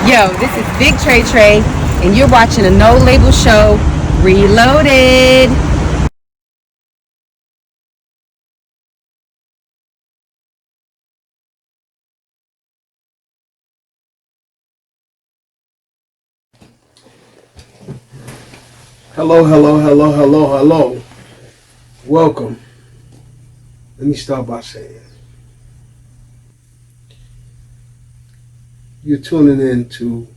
Yo, this is Big Trey Trey, and you're watching a No Label Show, Reloaded. Hello, hello, hello, hello, hello. Welcome. Let me start by saying you're tuning in to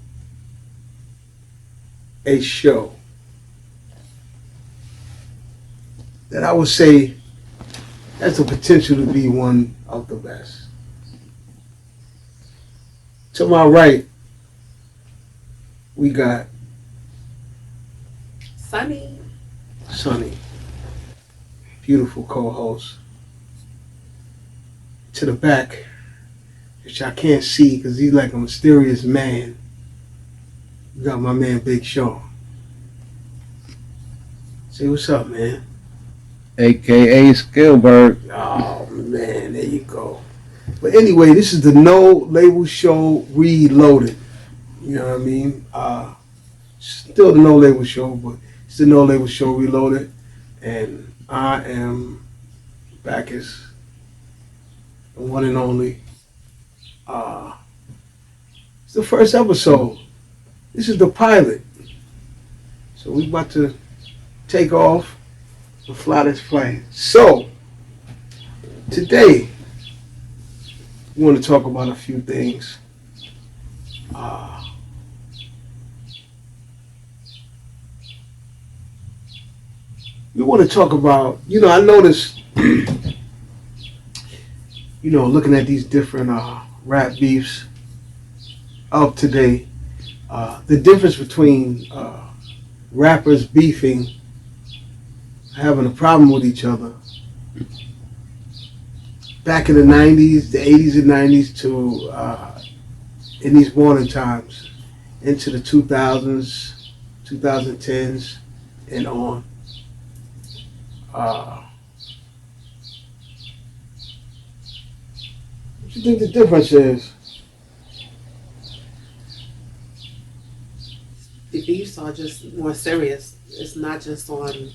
a show that I would say has the potential to be one of the best. To my right, we got Sunny, beautiful co-host. To the back, which I can't see because he's like a mysterious man, we got my man Big Sean. Say what's up, man. AKA Skillberg. Oh man, there you go. But anyway, this is the No Label Show Reloaded. You know what I mean? Still the No Label Show, but it's the No Label Show Reloaded. And I am back as the one and only. It's the first episode. This is the pilot. So we about to take off and fly this plane. So, today, we want to talk about a few things. We want to talk about, I noticed, looking at these different rap beefs of today, the difference between rappers beefing, having a problem with each other, back in the 90s, the 80s and 90s to in these modern times, into the 2000s, 2010s, and on. What do you think the difference is? The beefs are just more serious. It's not just on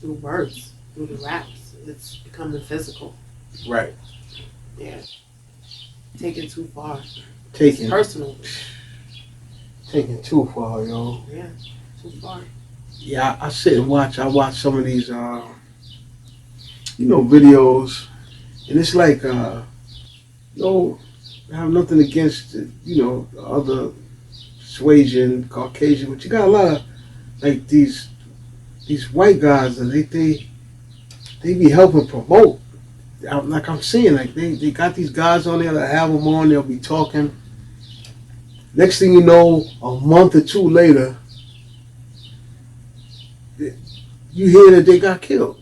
through words, through the raps. It's becoming physical. Right. Yeah. Taken too far. Taking It's personal. Taking too far, yo. Yeah. Too far. Yeah, I sit and watch. I watch some of these, videos, and it's like, I have nothing against, the other persuasion, Caucasian, but you got a lot of like these white guys, and they be helping promote. Like I'm seeing, like they got these guys on there that have them on. They'll be talking. Next thing you know, a month or two later, you hear that they got killed.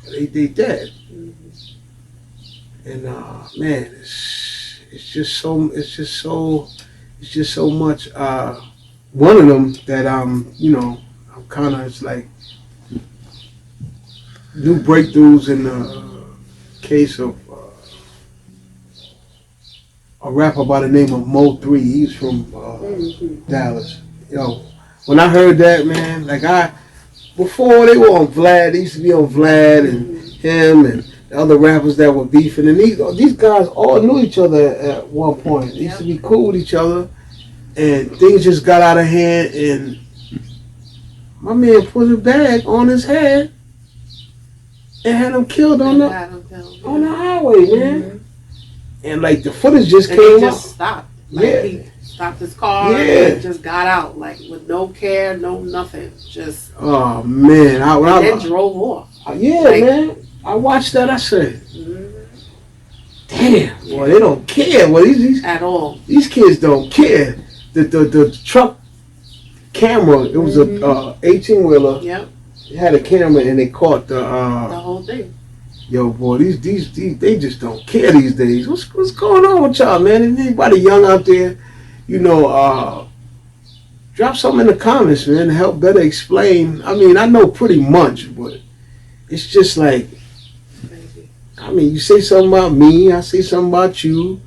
They dead. Mm-hmm. And man, it's just so much. One of them that I'm kind of, it's like new breakthroughs in the case of a rapper by the name of Mo3. He's from Dallas. When I heard that, man, before they were on Vlad, they used to be on Vlad and him and the other rappers that were beefing, and these guys all knew each other at one point. They used to be cool with each other, and things just got out of hand, and my man put a bag on his head and had him killed on the highway, man. Mm-hmm. And like the footage just and came he up. just stopped. He stopped his car and just got out, with no care, no nothing. Just oh man, then drove off. Man. I watched that. I said, "Damn, boy, they don't care. Well, these at all. These kids don't care." The truck camera. It was a 18-wheeler. Yep. It had a camera, and they caught the whole thing. Yo, boy, these they just don't care these days. What's going on with y'all, man? If anybody young out there, drop something in the comments, man, to help better explain. I mean, I know pretty much, but it's just like, I mean, you say something about me, I say something about you.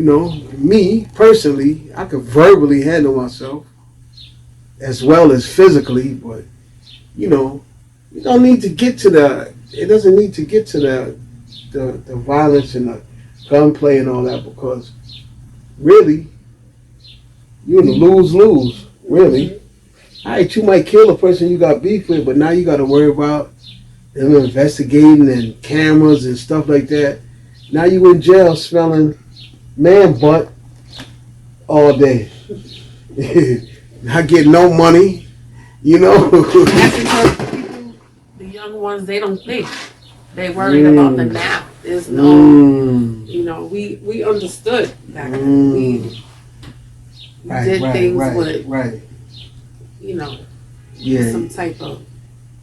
you know, me personally, I could verbally handle myself as well as physically, but you know, you don't need to get to the. It doesn't need to get to the violence and the gunplay and all that, because really, you're in a lose-lose. Really, all right, you might kill a person you got beef with, but now you got to worry about them investigating and cameras and stuff like that. Now you in jail smelling man butt all day, not getting no money. You know. That's because people, the young ones, they don't think. They worried about the now. There's no, you know, we understood back then. We did things with, you know, some type of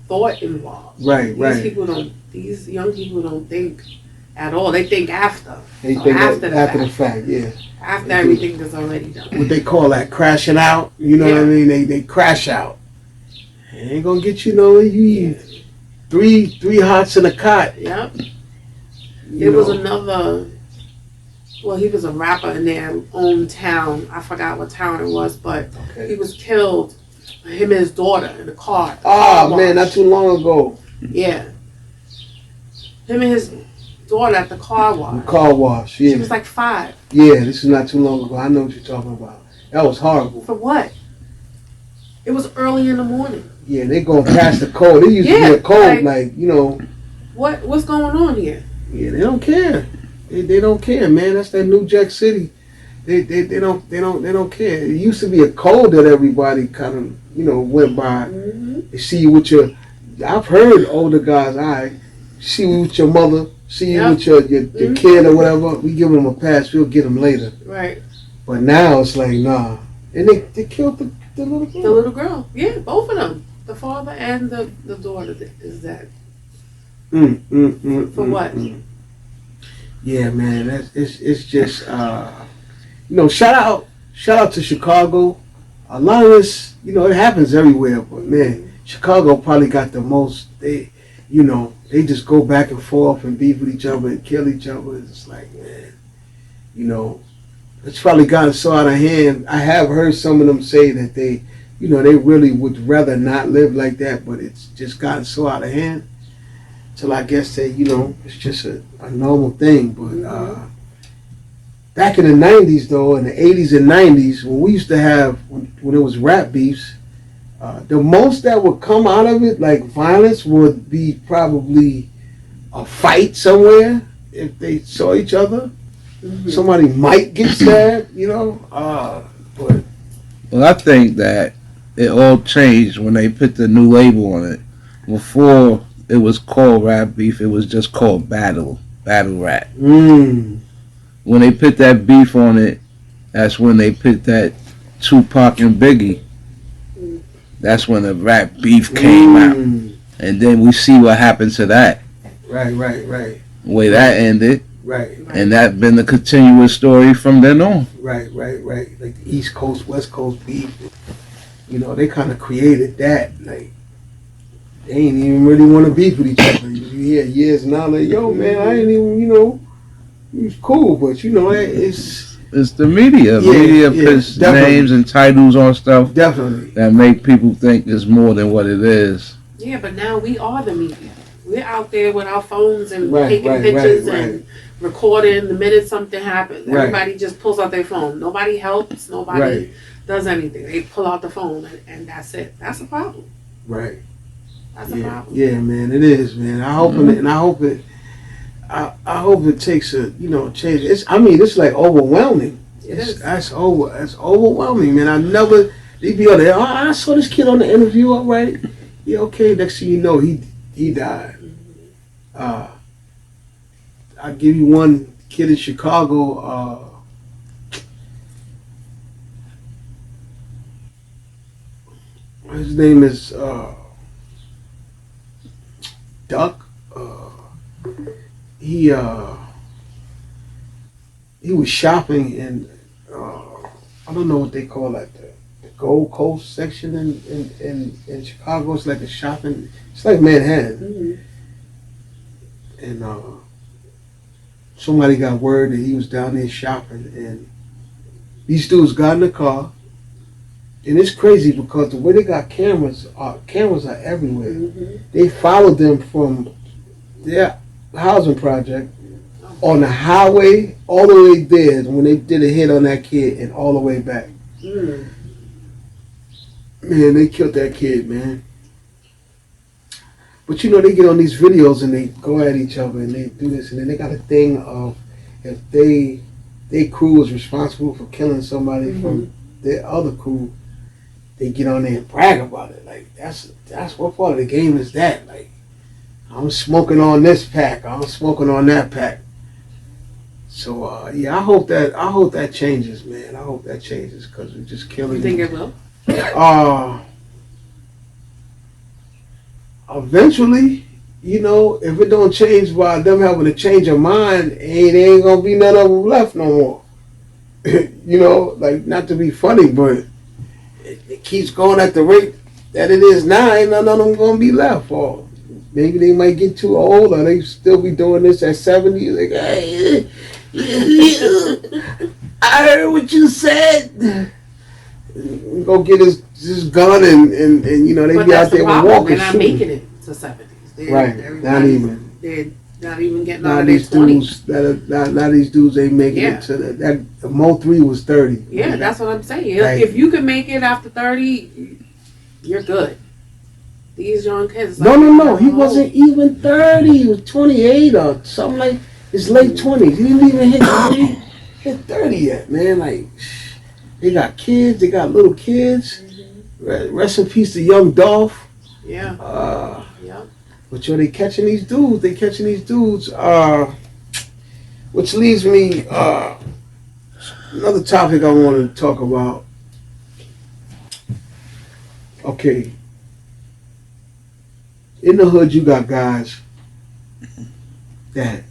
thought involved. These young people don't think at all. They think after. They think after the fact, yeah. After everything is already done. What they call that, crashing out. You know what I mean? They crash out. It ain't gonna get you no. You eat three hots in a cot. Yep. There was another. Well, he was a rapper in their own town. I forgot what town it was, but he was killed. Him and his daughter in the car. Oh man, not too long ago. Yeah. Him and his daughter at the car wash. The car wash. Yeah. She was like 5. Yeah, this is not too long ago. I know what you're talking about. That was horrible. For what? It was early in the morning. Yeah, they going past the code. They used to be a code, like, you know. What's going on here? Yeah, they don't care. They don't care, man. That's that New Jack City. They don't care. It used to be a code that everybody kind of, you know, went by. They see you with your. I've heard older guys. All right, see you with your mother. See you with your kid or whatever. We give them a pass. We'll get them later. Right. But now it's like, nah. And they killed the little girl. The little girl. Yeah, both of them. The father and the daughter is dead. For what? Yeah, man. It's just you know, shout out to Chicago. A lot of this, you know, it happens everywhere, but man, Chicago probably got the most. They just go back and forth and beef with each other and kill each other. It's like, man, you know, it's probably gotten so out of hand. I have heard some of them say that they really would rather not live like that, but it's just gotten so out of hand. Till I guess that, you know, it's just a normal thing. But back in the 90s, though, in the 80s and 90s, when we used to have, when it was rap beefs, the most that would come out of it, like violence, would be probably a fight somewhere if they saw each other. Somebody might get stabbed, you know. But well, I think that it all changed when they put the new label on it. Before it was called rap beef, it was just called battle rap. When they put that beef on it, that's when they put that Tupac and Biggie. That's when the rap beef came out. And then we see what happened to that. Right. The way that ended. Right. And that been the continuous story from then on. Right. Like the East Coast, West Coast beef. You know, they kind of created that. Like, they ain't even really want to beef with each other. You hear years now, like, yo, man, I ain't even, you know, it's cool, but, you know, it's the media. Media puts names and titles on stuff. Definitely. That make people think it's more than what it is. Yeah, but now we are the media. We're out there with our phones and taking pictures and recording the minute something happens. Everybody just pulls out their phone. Nobody helps. Nobody does anything. They pull out the phone and that's it. That's a problem. Right. That's a problem. Yeah, man, it is, man. I hope I hope it takes a, you know, change. It's like overwhelming. That's overwhelming, man. They'd be on there. Oh, I saw this kid on the interview. All right, yeah, okay. Next thing you know, he died. I'll give you one kid in Chicago. His name is Duck. He was shopping in I don't know what they call that, the Gold Coast section in Chicago. It's like a shopping. It's like Manhattan. And somebody got word that he was down there shopping, and these dudes got in the car. And it's crazy because the way they got cameras are everywhere. Mm-hmm. They followed them from their housing project on the highway all the way there when they did a hit on that kid and all the way back. Mm. Man, they killed that kid, man. But you know, they get on these videos and they go at each other and they do this, and then they got a thing of if their crew is responsible for killing somebody from their other crew, they get on there and brag about it. Like that's what part of the game is that? Like, I'm smoking on this pack, I'm smoking on that pack. So yeah, I hope that changes, man. I hope that changes because we're just killing. You think it will? Eventually, you know, if it don't change by them having to change their mind, ain't gonna be none of them left no more. You know, like not to be funny, but it keeps going at the rate that it is now. Ain't none of them gonna be left. Or maybe they might get too old, or they still be doing this at 70. Like, hey, I heard what you said. Go get his gun and you know they But be that's out there the with problem. walkers They're not shooting. making it to 70s. Right, not even. They're not even getting Now out of their these 20s. dudes now these dudes ain't making Yeah. it to that Mo 3 was 30. Yeah, that's what I'm saying. Right. If you can make it after 30, you're good. These young kids. No. He wasn't even 30. He was 28 or something like his late 20s. He didn't even hit 30 yet, man. Like, they got kids. They got little kids. Rest in peace to young Dolph. Yeah. Yeah. But yo, they catching these dudes. Which leaves me another topic I wanted to talk about. Okay. In the hood, you got guys that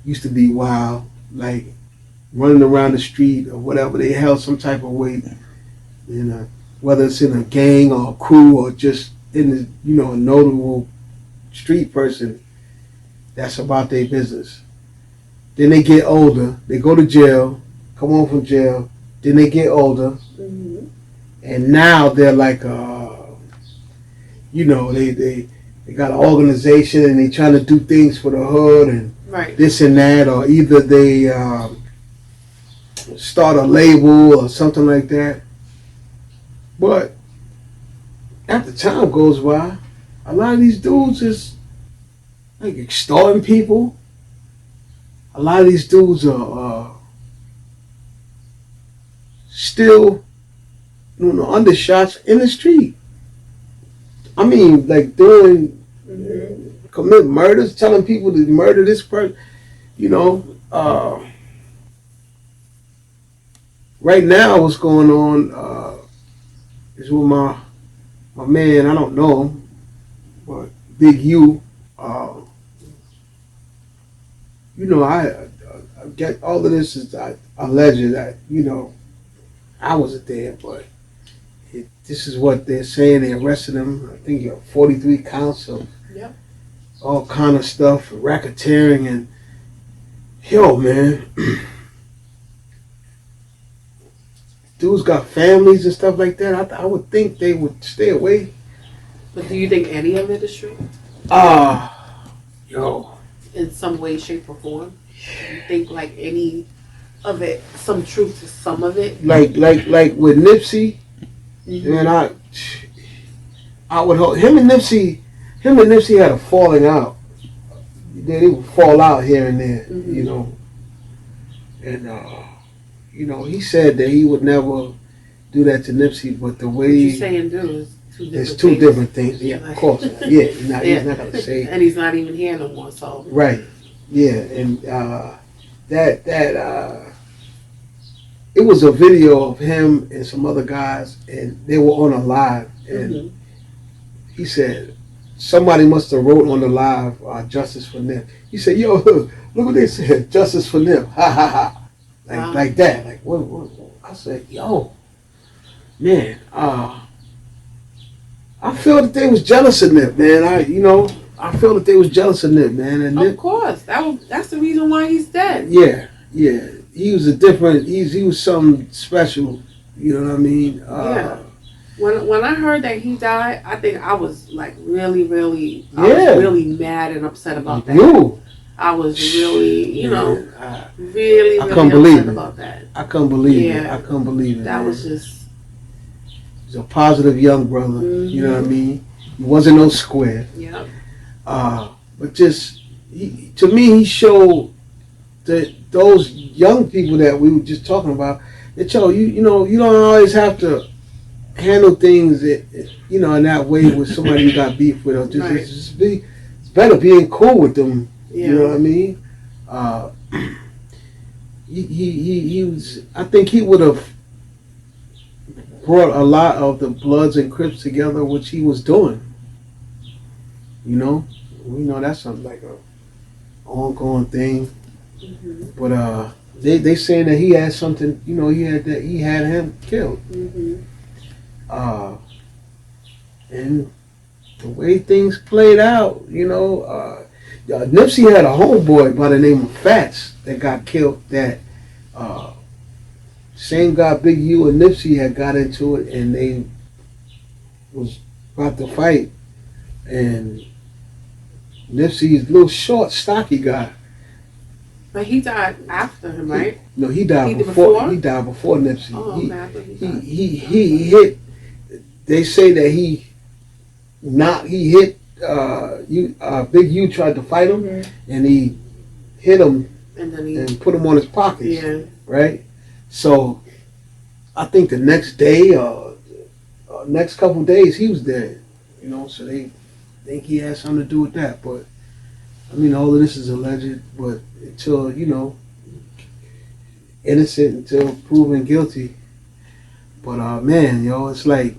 used to be wild, like running around the street or whatever. They held some type of weight, you know, whether it's in a gang or a crew or just in the, you know, a notable street person that's about their business. Then they get older, they go to jail, come home from jail, then they get older, and now they're like, you know, they got an organization and they trying to do things for the hood and Right. this and that, or either they start a label or something like that. But after time goes by, a lot of these dudes is like extorting people. A lot of these dudes are still doing undershots in the street. I mean, like doing, commit murders, telling people to murder this person. You know, right now what's going on is with my man, I don't know him, but Big U. You know, I get all of this is alleged that, you know, I wasn't there, but this is what they're saying. They arrested him. I think 43 counts of all kind of stuff, racketeering, and yo, man, dudes got families and stuff like that. I would think they would stay away. But do you think any of it is true? Yo. In some way, shape, or form? You think like any of it, some truth to some of it? Like with Nipsey, man, I would hope him and Nipsey had a falling out. They would fall out here and there, you know. And you know, he said that he would never do that to Nipsey, but the way What you saying do is two different it's two things. different things. Yeah, of course. Yeah, he's not gonna say. And he's not even here no more, so. Right. Yeah, and that it was a video of him and some other guys, and they were on a live, and he said somebody must have wrote on the live "Justice for Nip." He said, "Yo, look what they said, justice for Nip." Ha ha ha. Like that. Like what? I said, "Yo, man, I feel that they was jealous of Nip, man. I feel that they was jealous of Nip, man. And Of Nip, course, that's the reason why he's dead. yeah. He was a different. He was something special. You know what I mean? Yeah. When I heard that he died, I think I was like really, really, I Yeah. was really mad and upset about that. You. I was really, you know, Man, really, I really couldn't believe upset it. about that. I couldn't believe it. Yeah. I couldn't believe it. That man. was just, He's a positive young brother. You know what I mean? He wasn't no square. yeah. But just to me, he showed that those young people that we were just talking about. That you know you don't always have to handle things in that way with somebody you got beef with, or Right. just be. It's better being cool with them. Yeah. You know what I mean? He was. I think he would have brought a lot of the Bloods and Crips together, which he was doing. You know, we know that's something like a ongoing thing. Mhm. But they saying that he had something. You know, he had him killed. Mhm. And the way things played out, Nipsey had a homeboy by the name of Fats that got killed. That same guy, Big U and Nipsey had got into it, and they was about to fight. And Nipsey's a little short, stocky guy. But he died after him, right? No, he died He did before. before? He died before Nipsey. Oh, okay. I thought he died. He hit. They say that he hit. Big U tried to fight him, and he hit him And then he, and put him on his pockets. yeah. Right. So I think the next day, next couple days, he was dead. You know, so they think he had something to do with that. But I mean, all of this is alleged. But until innocent until proven guilty. But man, it's like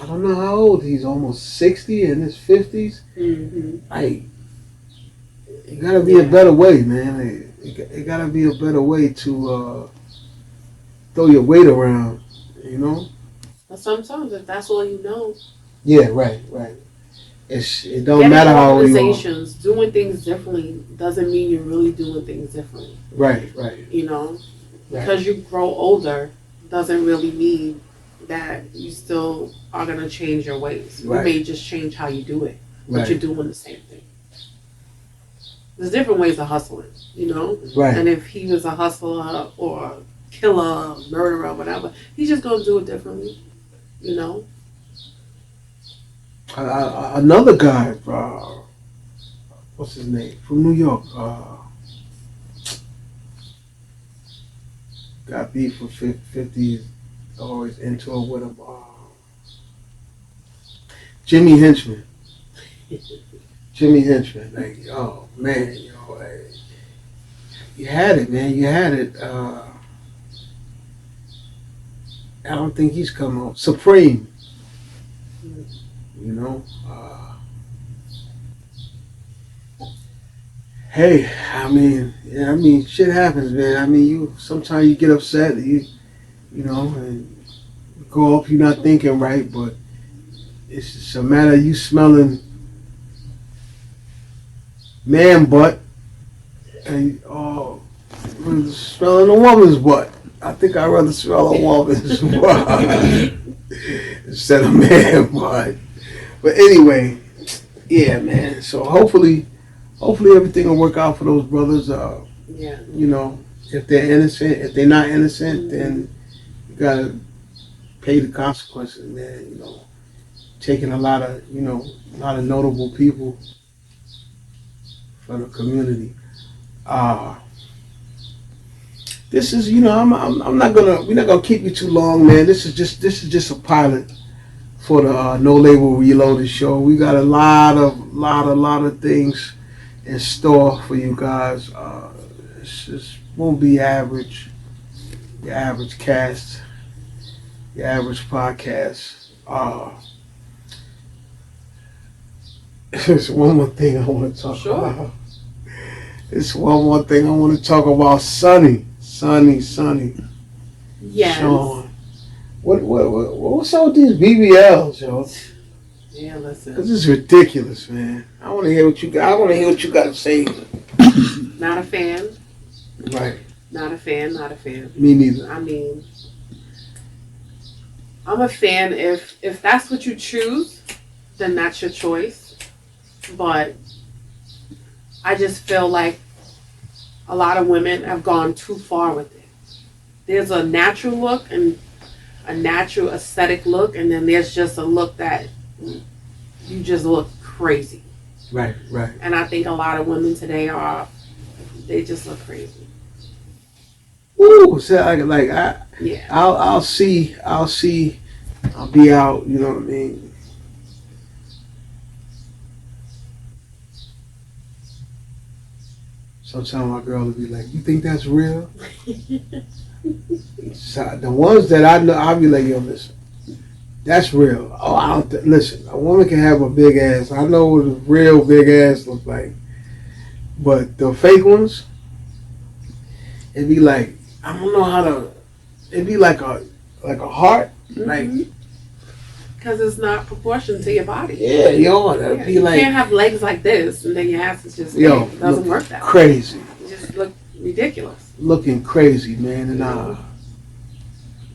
I don't know how old he's. Almost 60 in his 50s. Mm-hmm. Like, it gotta be a better way, man. It gotta be a better way to throw your weight around, you know? But sometimes, if that's all you know, Yeah, right. It don't getting matter how old you are. organizations, doing things differently doesn't mean you're really doing things differently. Right. You know, Right. because you grow older doesn't really mean that you still are gonna change your ways. You Right. may just change how you do it, but Right. you're doing the same thing. There's different ways of hustling, you know. Right. And if he was a hustler or a killer, murderer, whatever, he's just gonna do it differently, you know. Another guy, what's his name? From New York. Got beef for 50s, always into it with him. Jimmy Henchman. Jimmy Henchman. Like, oh, man, you had it, man. You had it. I don't think he's coming up. Supreme. You know? Hey, I mean, shit happens, man. I mean, sometimes you get upset, and you go up, you're not thinking right, but it's just a matter of you smelling man butt and smelling a woman's butt. I think I'd rather smell a woman's butt instead of man butt. But anyway, yeah, man. So hopefully everything will work out for those brothers. Yeah. If they're innocent, if they're not innocent, then you gotta pay the consequences, man. Taking a lot of notable people from the community. This is, we're not gonna keep you too long, man. This is just a pilot for the No Label Reloaded show. We got a lot of things in store for you guys. This just won't be your average cast, your average podcast. There's one more thing I want to talk about. There's one more thing I want to talk about. Sonny. Yes. Sean. What's up with these BBLs, yo? Yeah, listen. Cause it's ridiculous, man. I want to hear what you got. I want to hear what you got to say. Not a fan. Right. Not a fan. Not a fan. Me neither. I mean, I'm a fan if that's what you choose, then that's your choice. But I just feel like a lot of women have gone too far with it. There's a natural look and a natural aesthetic look, and then there's just a look that you just look crazy. Right. Right. And I think a lot of women today they just look crazy. Ooh, so Yeah. I'll see. I'll be out. You know what I mean? Sometimes my girl will be like, "You think that's real?" So the ones that I know, I'll be like, "Yo, listen, that's real." Oh, I don't listen. A woman can have a big ass. I know what a real big ass looks like, but the fake ones, it'd be like, I don't know how to. It'd be like a heart, like Because it's not proportioned to your body. yeah, yo, that'd be You like can't have legs like this and then your ass is just Yo, big. It doesn't look work that way. crazy, It just look ridiculous. looking crazy, man. And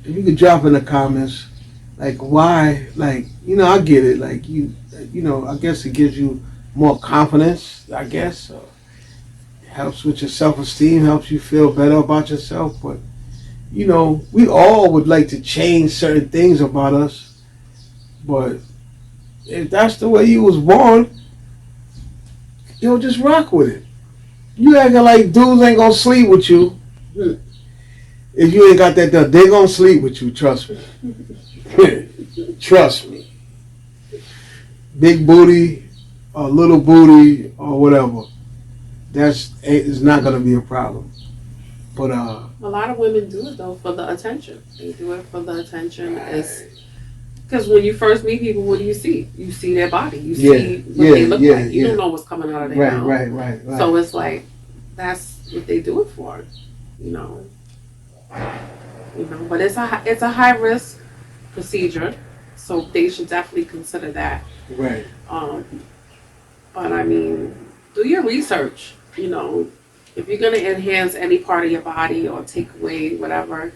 if you could drop in the comments, like why, like I get it, like I guess it gives you more confidence. I guess helps with your self-esteem, helps you feel better about yourself, but. We all would like to change certain things about us, but if that's the way you was born, just rock with it. You acting like dudes ain't gonna sleep with you. If you ain't got that done, they gonna sleep with you, trust me. Trust me. Big booty, or little booty, or whatever. It's not gonna be a problem. But A lot of women do it though for the attention. They do it for the attention. Because when you first meet people, what do you see? You see their body. You see what they look like. You don't know what's coming out of their mouth. Right. So it's like that's what they do it for. But it's a high risk procedure, so they should definitely consider that. Right. But I mean, do your research. If you're gonna enhance any part of your body or take away whatever,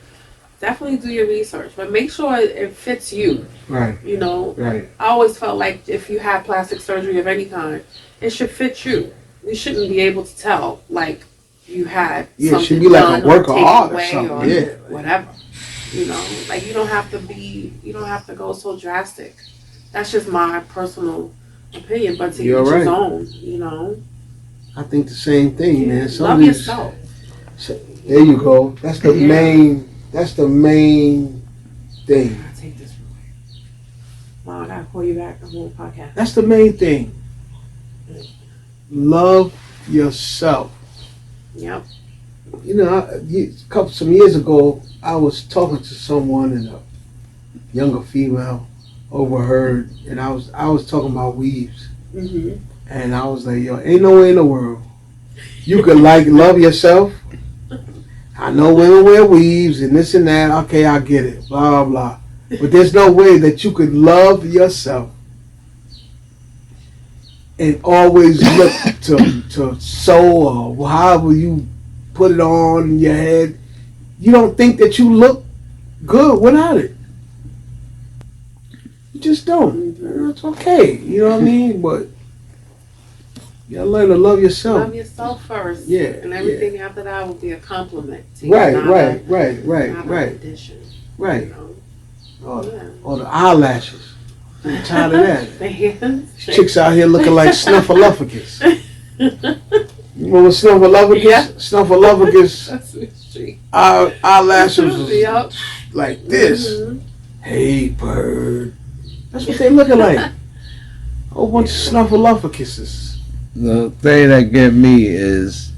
definitely do your research. But make sure it fits you. Right. Right. I always felt like if you have plastic surgery of any kind, it should fit you. We shouldn't be able to tell like you had Yeah, it something should be like done a work or of taken art or away something. Yeah. whatever. Like you don't have to go so drastic. That's just my personal opinion, but to each You're his right. own. I think the same thing, man. Love yourself. There you go. That's the Yeah. main. That's the main thing. I take this from you. Wow, I gotta call you back on the podcast. That's the main thing. Love yourself. Yep. Some years ago, I was talking to someone and a younger female overheard, and I was talking about weaves, and I was like, yo, ain't no way in the world you could love yourself. I know women wear weaves and this and that. Okay, I get it. Blah blah. But there's no way that you could love yourself and always look to sew or however you put it on in your head. You don't think that you look good without it. You just don't. It's okay. You know what I mean? But you gotta learn to love yourself. Love yourself first. Yeah, And everything after that will be a compliment to you. Right, not right. an addition. Right. Yeah. Or the eyelashes. I'm tired of that. The hands. Chicks out here looking like Snuffleupagus. You remember Snuffleupagus? Yeah. Snuffleupagus That's the street. eyelashes was Yep. like this. Mhm. Hey, bird. That's what they looking like. A whole bunch of Snuffleupaguses. The thing that get me is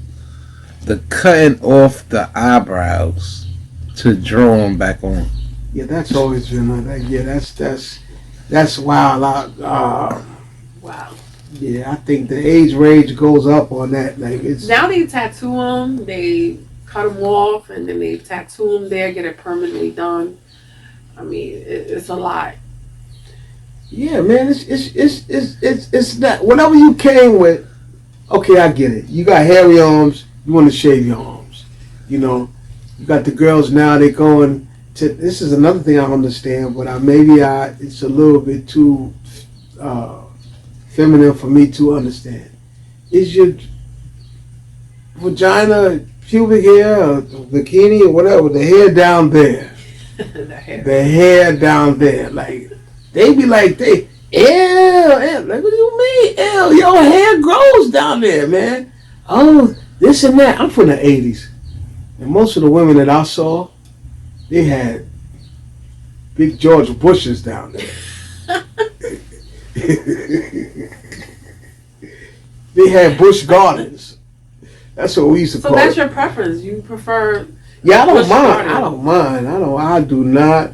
the cutting off the eyebrows to draw them back on. Yeah, that's always been like, yeah, that's wild. Wow. Yeah, I think the age range goes up on that. Like it's Now they tattoo them, they cut them off, and then they tattoo them there, get it permanently done. I mean, it's a lot. Yeah, man, it's that whatever you came with. Okay, I get it. You got hairy arms. You want to shave your arms. You know, you got the girls now. They going to. This is another thing I understand, but it's a little bit too feminine for me to understand. Is your vagina, pubic hair, or bikini, or whatever, the hair down there? The hair down there, like they be like ew, like what do you mean, ew? Your hair grows down there, man. Oh, this and that. I'm from the '80s, and most of the women that I saw, they had big George Bushes down there. They had Bush Gardens. That's what we used to So call that's it. your preference. You prefer. Yeah, I don't Bush mind. Garden. I don't mind. I do not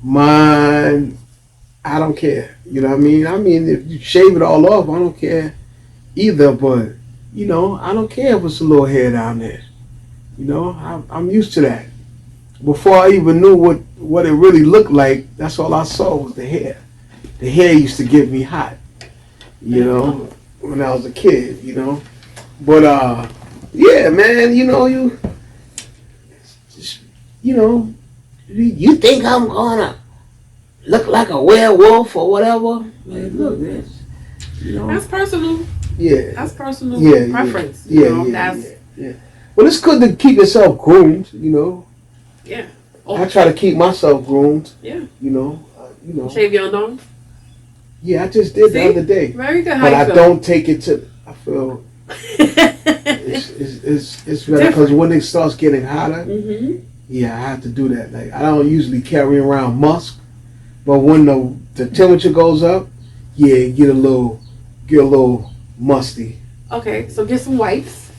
mind. I don't care. You know what I mean? I mean, if you shave it all off, I don't care either. But you know, I don't care if it's a little hair down there. You know, I'm used to that. Before I even knew what it really looked like, that's all I saw was the hair. The hair used to get me hot. You know, when I was a kid. You know, but yeah, man. You think I'm gonna look like a werewolf or whatever? Man, look, this. You know, That's personal. yeah. That's personal Yeah, preference. Yeah, You know, yeah, that's yeah. Well, it's good to keep yourself groomed. You know, yeah. I try to keep myself groomed. Yeah. You know. Shave your nose. Yeah, I just did See? the other day, Very good. How but you I feel? don't take it to. I feel it's better because when it starts getting hotter, Mm-hmm. yeah, I have to do that. Like I don't usually carry around musk, but when the temperature goes up, yeah, it get a little musty. Okay, so get some wipes.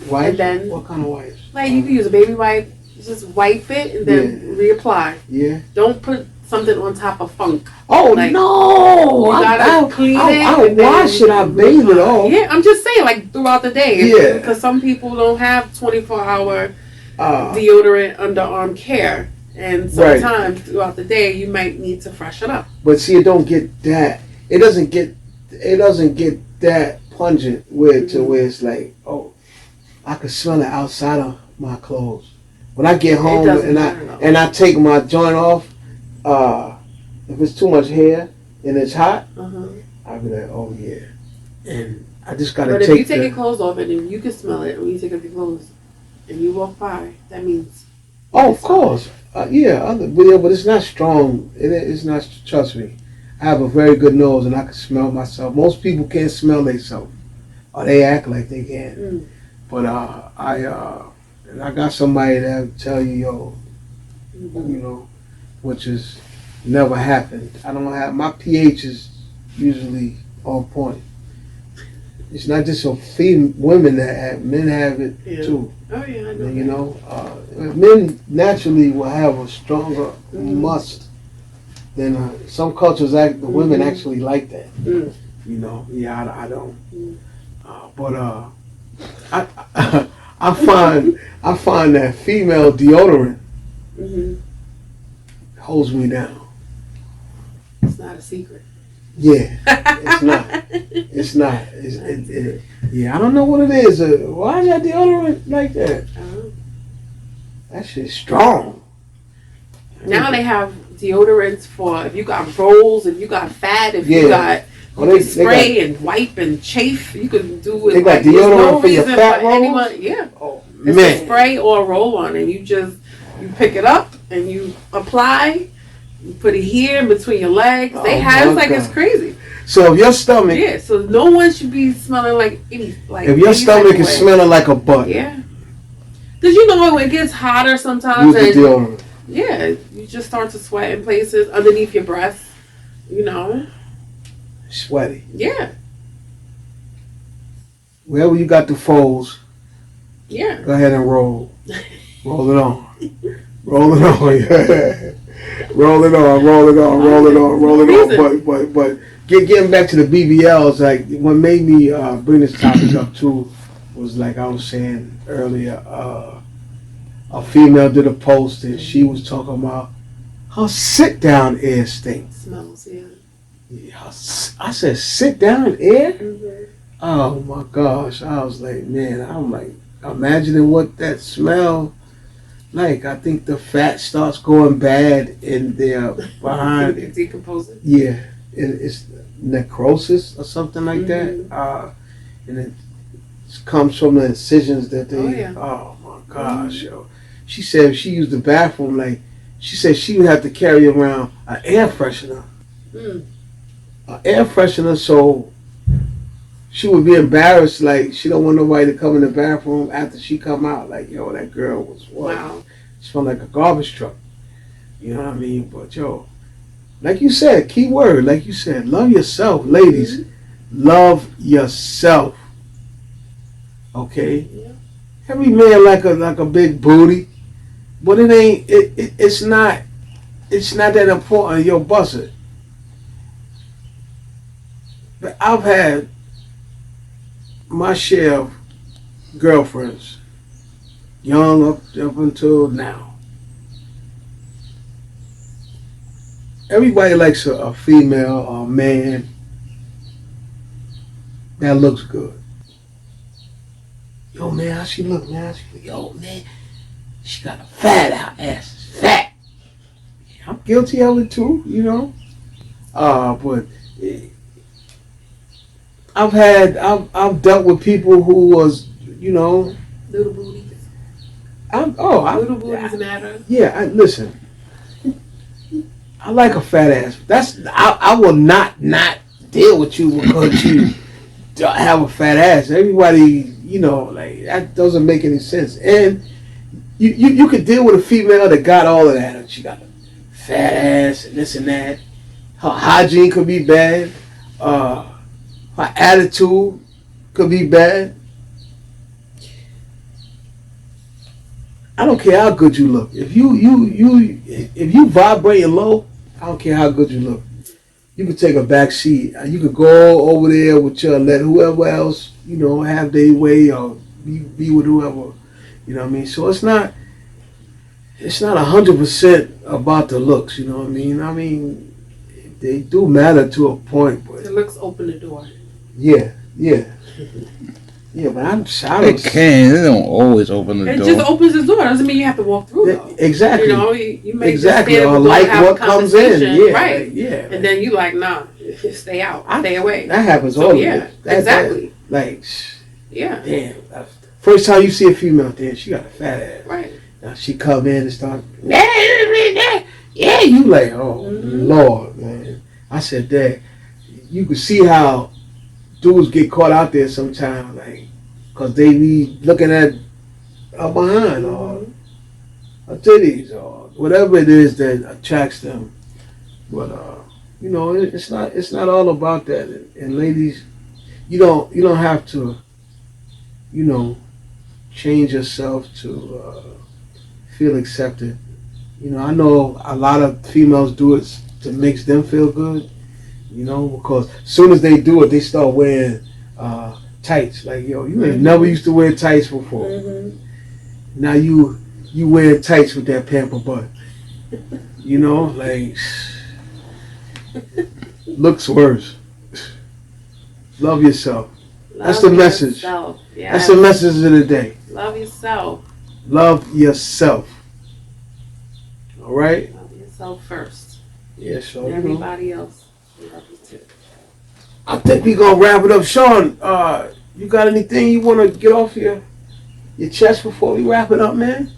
Wipes? And then- What kind of wipes? Like you can use a baby wipe. Just wipe it and then reapply. Yeah. Don't put something on top of funk. Oh Like, no! You gotta clean it. I and then wash it. I bathe it off. Yeah, I'm just saying, like throughout the day. Yeah. Because some people don't have 24-hour Uh, deodorant underarm care, and Right. sometimes throughout the day you might need to freshen up. but see, it don't get that. It doesn't get that pungent where it's like, oh, I can smell it outside of my clothes. When I get home doesn't matter, though. and I take my joint off, if it's too much hair and it's hot, Uh-huh. I'll be like, oh yeah. And I just gotta But if take you take your clothes off and if you can smell it when you take off your clothes and you walk by, that means Oh, of course. But it's not strong. It's not, trust me. I have a very good nose and I can smell myself. Most people can't smell themselves. Or they act like they can. Mm. But I got somebody that will tell you, yo, Mhm. you know, which has never happened. I don't have, my pH is usually on point. It's not just for women that have, men have it Yeah. too. Oh yeah, I know. You know, men naturally will have a stronger Mhm. must than some cultures. The women Mhm. actually like that. Mm. You know, yeah, I don't. Mm. But I find that female deodorant Mm-hmm. holds me down. It's not a secret. Yeah, it's not. It's not. Yeah, I don't know what it is. Why is that deodorant like that? That shit's strong. Now they have deodorants for if you got rolls, if you got fat, if Yeah. you got Oh, you they- can they spray and wipe and chafe. You can do it. They got like, there's deodorant for your reason fat for rolls? anyone. Yeah, Oh it's a man, spray or a roll on, and you pick it up and you apply. You put it here in between your legs. Oh, They have my it's like it's God. crazy. so if your stomach, Yeah, so no one should be smelling like any like. if your any stomach type of is way. smelling like a butt, Yeah. Cause you know when it gets hotter use sometimes, the and deodorant. yeah, you just start to sweat in places underneath your breath. You know. Sweaty. Yeah. Wherever you got the folds, Yeah. go ahead and roll. Roll it on. Roll it on. Yeah. Roll it on. Roll it on. Roll it on. Roll it on. But getting back to the BBLs, like what made me bring this topic up too was like I was saying earlier. A female did a post and she was talking about her sit down air stinks. Smells. Yeah. Yeah, I said, sit down air? Mhm. Oh my gosh. I was like, man, I'm like, imagining what that smell like. I think the fat starts going bad in there behind It's it. decomposing. Yeah, it's necrosis or something like Mhm. that. And it comes from the incisions that they. Oh, yeah. Oh my gosh, yo. She said if she used the bathroom, like she said she would have to carry around an air freshener, Mm. so she would be embarrassed. Like she don't want nobody to come in the bathroom after she come out. Like yo, that girl was what? Wow. Smelled like a garbage truck. You know what I mean? But yo, like you said, key word, like you said, love yourself, ladies. Love yourself. Okay? Yeah. Every man like a big booty. But it ain't it's not that important, yo, bust it. But I've had my share of girlfriends. Young up until now. Everybody likes a female or a man that looks good. Yo, man, how she look, man? Yo, man, she got a fat ass. Is fat. Yeah, I'm guilty of it too, you know. But I've dealt with people who was, you know, Little booties. Little booties matter. yeah. Listen, I like a fat ass. I will not deal with you because you have a fat ass. Everybody, you know, like that doesn't make any sense. And you could deal with a female that got all of that. She got a fat ass and this and that. Her hygiene could be bad. Her attitude could be bad. I don't care how good you look. If you vibrating low, I don't care how good you look. You could take a back seat. You could go over there with your let whoever else, you know, have their way or be with whoever. You know what I mean? So it's not 100% about the looks. You know what I mean? I mean, they do matter to a point, but The looks open the door. yeah. But I'm It sorry. can. It don't always open the It door. just opens the door. Doesn't mean you have to walk through though. Exactly. You know, you may Exactly. just stand Or at the door like and have what a comes in. conversation. Yeah. Right. Like, yeah. And then you like, nah, stay out. Stay away. That happens So all yeah, the exactly. like, Yeah. damn. First time you see a female, damn, she got a fat ass. Right. Now she come in and start, yeah, you like, oh Mhm. Lord, man. I said that you could see how dudes get caught out there sometimes, like, cause they be looking at her behind or her titties or whatever it is that attracts them. But you know, it's not all about that. And ladies, you don't have to, you know, change yourself to feel accepted. You know, I know a lot of females do it to make them feel good. You know, because as soon as they do it, they start wearing tights. Like, yo, you ain't never used to wear tights before. Mm-hmm. Now you wear tights with that pamper butt. You know, like looks worse. Love yourself. That's the message. Yourself. Yes. That's the message of the day. Love yourself. Love yourself. All right. Love yourself first. Yeah. So And you know, everybody else. Love you too. I think we gonna wrap it up. Sean, you got anything you want to get off your chest before we wrap it up, man?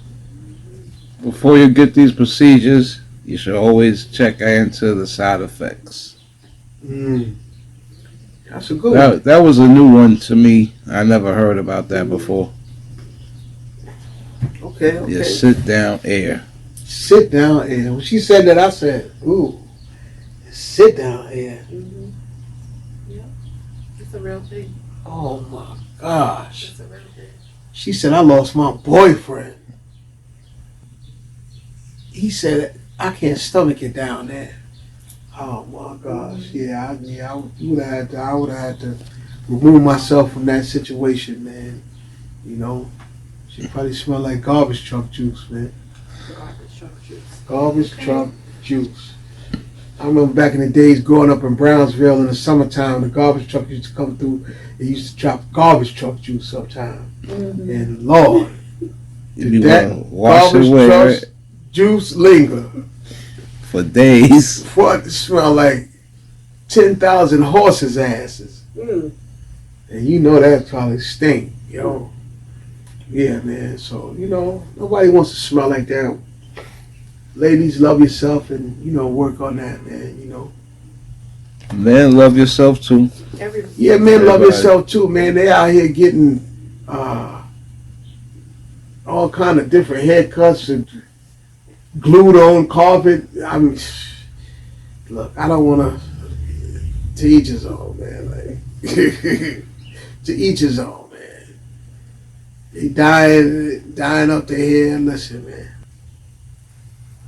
Before you get these procedures, you should always check into the side effects. That's a good one. That was a new one to me. I never heard about that before. Okay. Yeah, sit down air. Sit down, and when she said that, I said, "Ooh, sit down, air." Mm-hmm. Yep. It's a real thing. Oh my gosh. It's a real thing. She said, "I lost my boyfriend." He said, "I can't stomach it down there." Oh my gosh. Yeah, I would have had to remove myself from that situation, man. You know, she probably smelled like garbage truck juice, man. Garbage truck juice. Garbage truck juice. I remember back in the days growing up in Brownsville in the summertime, the garbage truck used to come through. They used to drop garbage truck juice sometime. And Lord, You be that wanna wash garbage away truck right? juice linger. For days. What smell like 10,000 horses' asses. Mm. And you know that probably stink, yo. Yeah, man. So, you know, nobody wants to smell like that. Ladies, love yourself and, you know, work on that, man, you know. Man, love yourself too. Yeah, men love Everybody. yourself too, man. They out here getting all kind of different haircuts and glued on carpet. I mean, look, I don't want to each his own, man. Like, to each his own, man. They dying up their hair. Listen, man.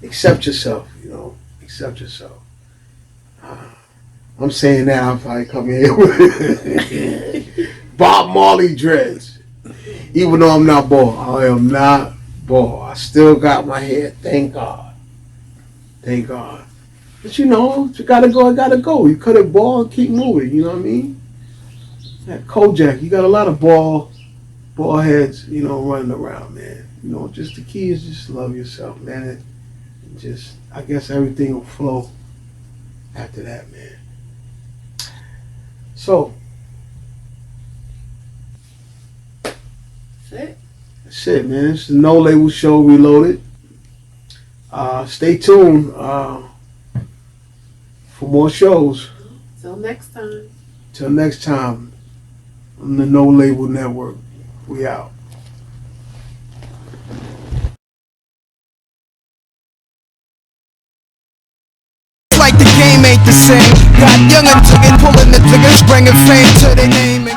Accept yourself, you know. Accept yourself. I'm saying that I'll probably come here with Bob Marley dreads. Even though I'm not bald. I am not bald. I still got my hair. Thank God. Thank God. But you know, if you gotta go, I gotta go. You cut it bald and keep moving, you know what I mean? That Kojak, you got a lot of bald heads, you know, running around, man. You know, just the key is just love yourself, man. And just, I guess everything will flow after that, man. So, that's it, man. It's the No Label Show Reloaded. Stay tuned for more shows. Till next time. Till next time on the No Label Network. We out. Like the game ain't the same. Got young and took it, pulling the trigger, bringing fame to the name.